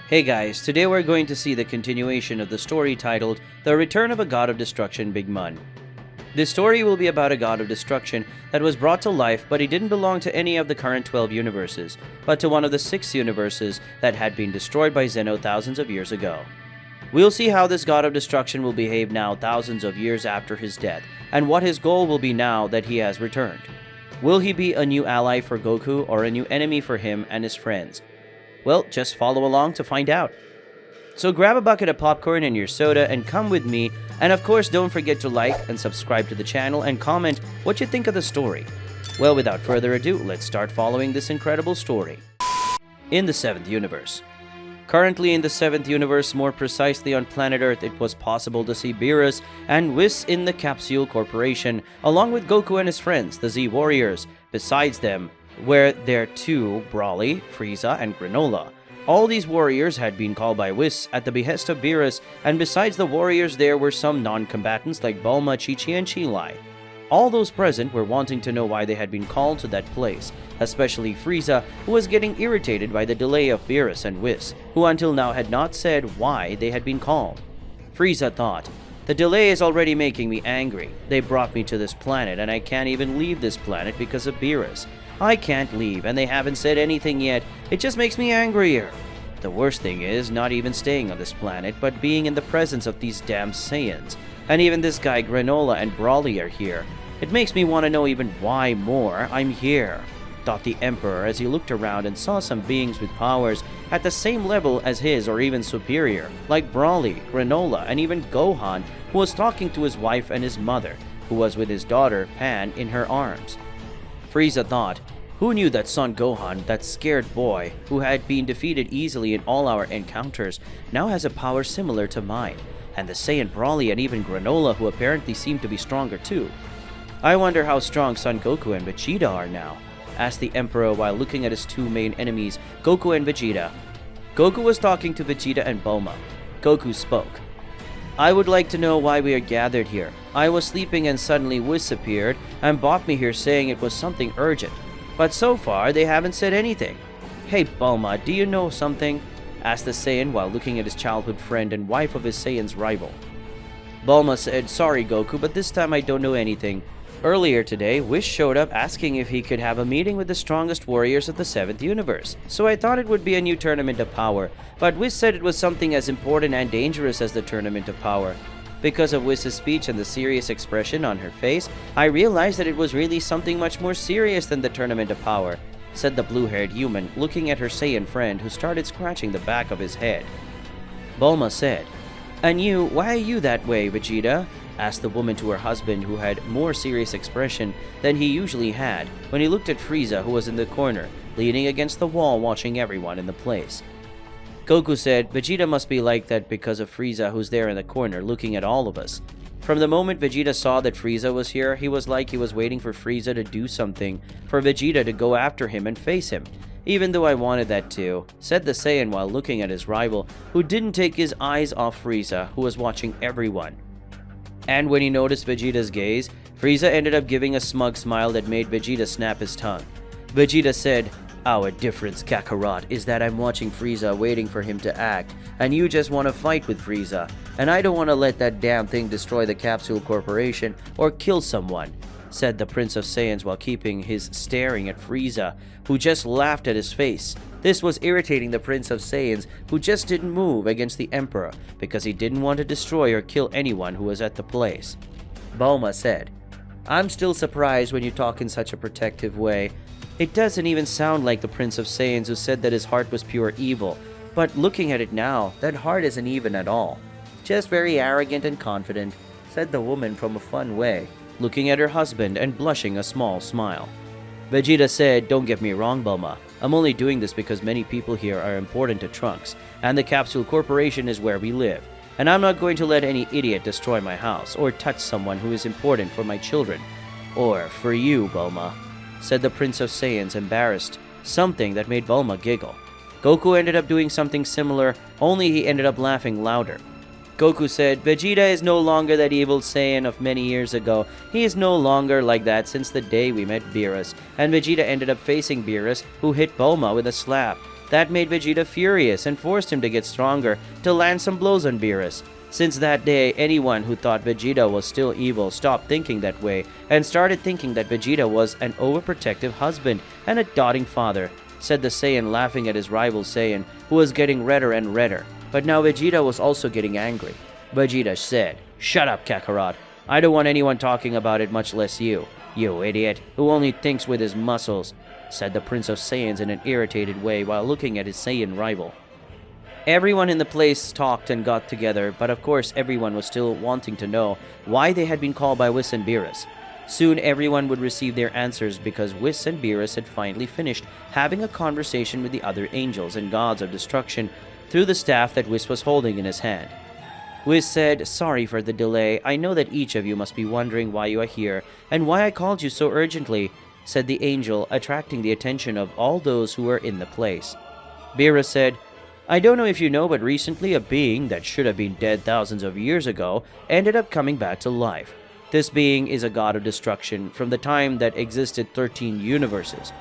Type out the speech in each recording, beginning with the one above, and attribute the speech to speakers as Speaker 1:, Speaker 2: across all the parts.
Speaker 1: Hey guys, today we're going to see the continuation of the story titled The Return of a God of Destruction, Big Mun. This story will be about a god of destruction that was brought to life, but he didn't belong to any of the current 12 universes, but to one of the 6 universes that had been destroyed by Zeno thousands of years ago. We'll see how this god of destruction will behave now thousands of years after his death, and what his goal will be now that he has returned. Will he be a new ally for Goku or a new enemy for him and his friends? Well, just follow along to find out. So grab a bucket of popcorn and your soda and come with me, and of course don't forget to like and subscribe to the channel and comment what you think of the story. Well, without further ado, let's start following this incredible story. In the 7th universe. Currently in the 7th universe, more precisely on planet Earth, it was possible to see Beerus and Whis in the Capsule Corporation, along with Goku and his friends, the Z Warriors. Besides them, were there two, Broly, Frieza, and Granola. All these warriors had been called by Whis at the behest of Beerus, and besides the warriors there were some non-combatants like Bulma, Chi-Chi, and Chi-Lai. All those present were wanting to know why they had been called to that place, especially Frieza, who was getting irritated by the delay of Beerus and Whis, who until now had not said why they had been called. Frieza thought, "The delay is already making me angry. They brought me to this planet, and I can't even leave this planet because of Beerus. I can't leave, and they haven't said anything yet. It just makes me angrier. The worst thing is not even staying on this planet, but being in the presence of these damn Saiyans. And even this guy Granola and Broly are here. It makes me want to know even why more I'm here," thought the Emperor as he looked around and saw some beings with powers at the same level as his or even superior, like Broly, Granola, and even Gohan, who was talking to his wife and his mother, who was with his daughter, Pan, in her arms. Frieza thought, who knew that Son Gohan, that scared boy, who had been defeated easily in all our encounters, now has a power similar to mine, and the Saiyan Broly and even Granola, who apparently seem to be stronger too. I wonder how strong Son Goku and Vegeta are now, asked the Emperor while looking at his two main enemies, Goku and Vegeta. Goku was talking to Vegeta and Bulma. Goku spoke. "I would like to know why we are gathered here. I was sleeping and suddenly Whis appeared and brought me here saying it was something urgent. But so far, they haven't said anything." "Hey Bulma, do you know something?" asked the Saiyan while looking at his childhood friend and wife of his Saiyan's rival. Bulma said, "Sorry Goku, but this time I don't know anything. Earlier today, Whis showed up asking if he could have a meeting with the strongest warriors of the 7th universe, so I thought it would be a new tournament of power, but Whis said it was something as important and dangerous as the tournament of power. Because of Whis' speech and the serious expression on her face, I realized that it was really something much more serious than the tournament of power," said the blue-haired human, looking at her Saiyan friend who started scratching the back of his head. Bulma said, "And you, why are you that way, Vegeta?" asked the woman to her husband, who had more serious expression than he usually had when he looked at Frieza, who was in the corner, leaning against the wall watching everyone in the place. Goku said, "Vegeta must be like that because of Frieza, who's there in the corner looking at all of us." From the moment Vegeta saw that Frieza was here, he was like he was waiting for Frieza to do something, for Vegeta to go after him and face him. "Even though I wanted that too," said the Saiyan while looking at his rival, who didn't take his eyes off Frieza, who was watching everyone. And when he noticed Vegeta's gaze, Frieza ended up giving a smug smile that made Vegeta snap his tongue. Vegeta said, "Our difference, Kakarot, is that I'm watching Frieza waiting for him to act, and you just want to fight with Frieza, and I don't want to let that damn thing destroy the Capsule Corporation or kill someone," said the Prince of Saiyans while keeping his staring at Frieza, who just laughed at his face. This was irritating the Prince of Saiyans, who just didn't move against the Emperor because he didn't want to destroy or kill anyone who was at the place. Bulma said, "I'm still surprised when you talk in such a protective way. It doesn't even sound like the Prince of Saiyans who said that his heart was pure evil, but looking at it now, that heart isn't even at all. Just very arrogant and confident," said the woman from a fun way, looking at her husband and blushing a small smile. Vegeta said, "Don't get me wrong, Bulma. I'm only doing this because many people here are important to Trunks, and the Capsule Corporation is where we live. And I'm not going to let any idiot destroy my house or touch someone who is important for my children. Or for you, Bulma," said the Prince of Saiyans, embarrassed, something that made Bulma giggle. Goku ended up doing something similar, only he ended up laughing louder. Goku said, "Vegeta is no longer that evil Saiyan of many years ago. He is no longer like that since the day we met Beerus." And Vegeta ended up facing Beerus, who hit Bulma with a slap. That made Vegeta furious and forced him to get stronger to land some blows on Beerus. Since that day, anyone who thought Vegeta was still evil stopped thinking that way and started thinking that Vegeta was an overprotective husband and a doting father, said the Saiyan, laughing at his rival Saiyan, who was getting redder and redder. But now Vegeta was also getting angry. Vegeta said, "Shut up, Kakarot. I don't want anyone talking about it, much less you. You idiot, who only thinks with his muscles," said the Prince of Saiyans in an irritated way while looking at his Saiyan rival. Everyone in the place talked and got together, but of course everyone was still wanting to know why they had been called by Whis and Beerus. Soon everyone would receive their answers because Whis and Beerus had finally finished having a conversation with the other angels and gods of destruction through the staff that Whis was holding in his hand. Whis said, "Sorry for the delay. I know that each of you must be wondering why you are here and why I called you so urgently," said the angel, attracting the attention of all those who were in the place. Beerus said, "I don't know if you know, but recently a being that should have been dead thousands of years ago ended up coming back to life. This being is a god of destruction from the time that existed 13 universes.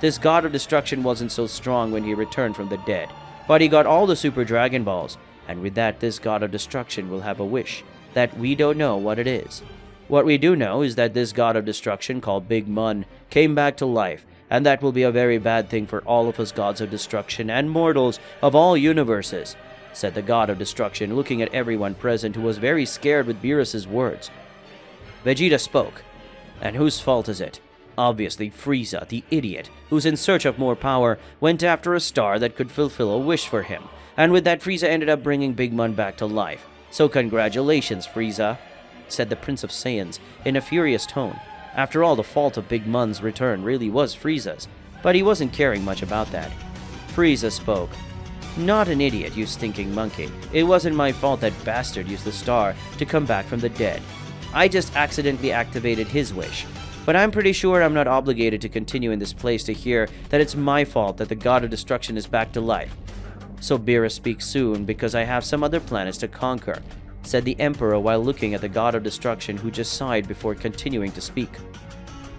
Speaker 1: This god of destruction wasn't so strong when he returned from the dead, but he got all the Super Dragon Balls, and with that this god of destruction will have a wish that we don't know what it is. What we do know is that this god of destruction called Big Mun came back to life, and that will be a very bad thing for all of us gods of destruction and mortals of all universes," said the god of destruction, looking at everyone present who was very scared with Beerus' words. Vegeta spoke. "And whose fault is it? Obviously Frieza, the idiot, who's in search of more power, went after a star that could fulfill a wish for him, and with that Frieza ended up bringing Big Mun back to life. So congratulations, Frieza," said the Prince of Saiyans in a furious tone. After all, the fault of Big Mun's return really was Frieza's, but he wasn't caring much about that. Frieza spoke. "Not an idiot, you stinking monkey. It wasn't my fault that bastard used the star to come back from the dead. I just accidentally activated his wish. But I'm pretty sure I'm not obligated to continue in this place to hear that it's my fault that the god of destruction is back to life. So Beerus speaks soon because I have some other planets to conquer," said the Emperor while looking at the god of destruction, who just sighed before continuing to speak.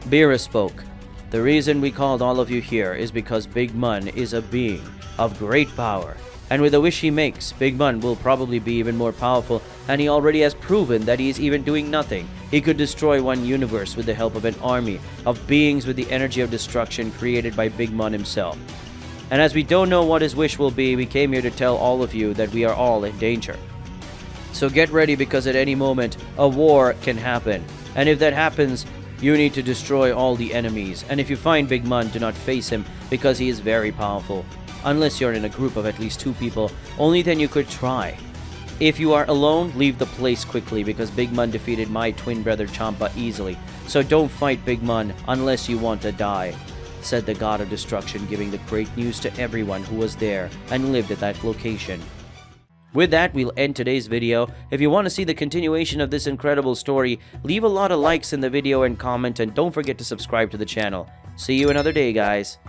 Speaker 1: Beerus spoke. "The reason we called all of you here is because Big Mun is a being of great power, and with the wish he makes, Big Mun will probably be even more powerful, and he already has proven that he is even doing nothing. He could destroy one universe with the help of an army of beings with the energy of destruction created by Big Mun himself. And as we don't know what his wish will be, we came here to tell all of you that we are all in danger. So get ready, because at any moment, a war can happen. And if that happens, you need to destroy all the enemies. And if you find Big Mun, do not face him, because he is very powerful. Unless you're in a group of at least 2 people, only then you could try. If you are alone, leave the place quickly, because Big Mun defeated my twin brother Champa easily. So don't fight Big Mun unless you want to die," said the god of destruction, giving the great news to everyone who was there and lived at that location. With that, we'll end today's video. If you want to see the continuation of this incredible story, leave a lot of likes in the video and comment, and don't forget to subscribe to the channel. See you another day, guys.